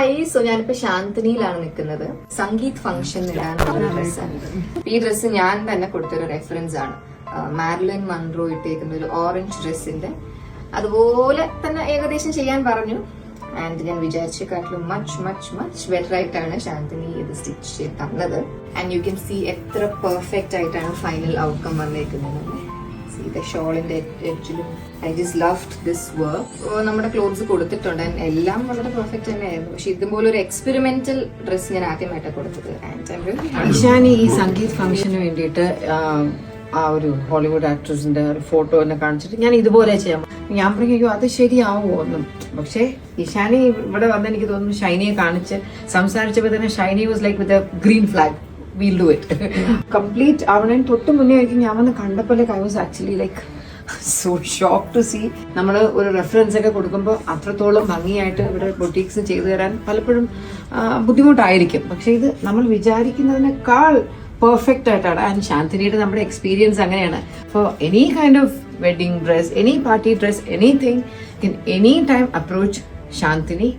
Hi, so ഞാനിപ്പോ ശാന്തിനിയിലാണ് നിൽക്കുന്നത്. Sangeeth function ഇടാനുള്ള ഡ്രസ്സാണ്. ഈ ഡ്രസ്സ് ഞാൻ തന്നെ കൊടുത്തൊരു റെഫറൻസ് ആണ്. മാരിലിൻ മൺറോ ഇട്ടേക്കുന്ന ഒരു ഓറഞ്ച് ഡ്രസ്സിന്റെ അതുപോലെ തന്നെ ഏകദേശം ചെയ്യാൻ പറഞ്ഞു. ആൻഡ് ഞാൻ വിചാരിച്ചേക്കാട്ടിലും മച്ച് ബെറ്റർ ആയിട്ടാണ് ശാന്തിനി ഇത് സ്റ്റിച്ച് ചെയ്ത് തന്നത്. ആൻഡ് യു ക്യാൻ സീ എത്ര പെർഫെക്റ്റ് ആയിട്ടാണ് ഫൈനൽ ഔട്ട്കം വന്നേക്കുന്നത്. ഷോളിന്റെ എഡ്ജിലും I just loved this work. നമ്മുടെ ക്ലോത്ത്സ് കൊടുത്തിട്ടുണ്ട്, എല്ലാം വളരെ പെർഫെക്റ്റ് തന്നെയായിരുന്നു. പക്ഷെ ഇതുപോലെ ഒരു എക്സ്പെരിമെന്റൽ ഡ്രസ് ഞാൻ ആദ്യമായിട്ടാണ് കൊടുത്തത്. ഇഷാനി ഈ സംഗീത് ഫംഗ്ഷന് വേണ്ടിയിട്ട് ആ ഒരു ഹോളിവുഡ് ആക്ട്രസിന്റെ ഒരു ഫോട്ടോ എന്നെ കാണിച്ചിട്ട് ഞാൻ ഇതുപോലെ ചെയ്യാം. ഞാൻ പറഞ്ഞു അത് ശരിയാവുമോ ഒന്നും. പക്ഷേ ഇഷാനി ഇവിടെ വന്ന് എനിക്ക് തോന്നുന്നു ഷൈനിയെ കാണിച്ച് സംസാരിച്ചപ്പോൾ തന്നെ Shiny was like with a green flag, we'll do it. Complete ആവണേന് തൊട്ട് മുന്നേ ആയിരിക്കും ഞാൻ വന്ന് കണ്ടപ്പോലെ I was actually like so shock to see. നമ്മൾ ഒരു റെഫറൻസ് ഒക്കെ കൊടുക്കുമ്പോൾ അത്രത്തോളം ഭംഗിയായിട്ട് ഇവിടെ ബൊട്ടീക്സ് ചെയ്തു തരാൻ പലപ്പോഴും ബുദ്ധിമുട്ടായിരിക്കും. പക്ഷെ ഇത് നമ്മൾ വിചാരിക്കുന്നതിനേക്കാൾ പെർഫെക്റ്റ് ആയിട്ടാണ്. ആൻഡ് ശാന്തിനിയുടെ നമ്മുടെ എക്സ്പീരിയൻസ് അങ്ങനെയാണ്. For any kind of wedding dress, any party dress, anything, any time approach Shanthini.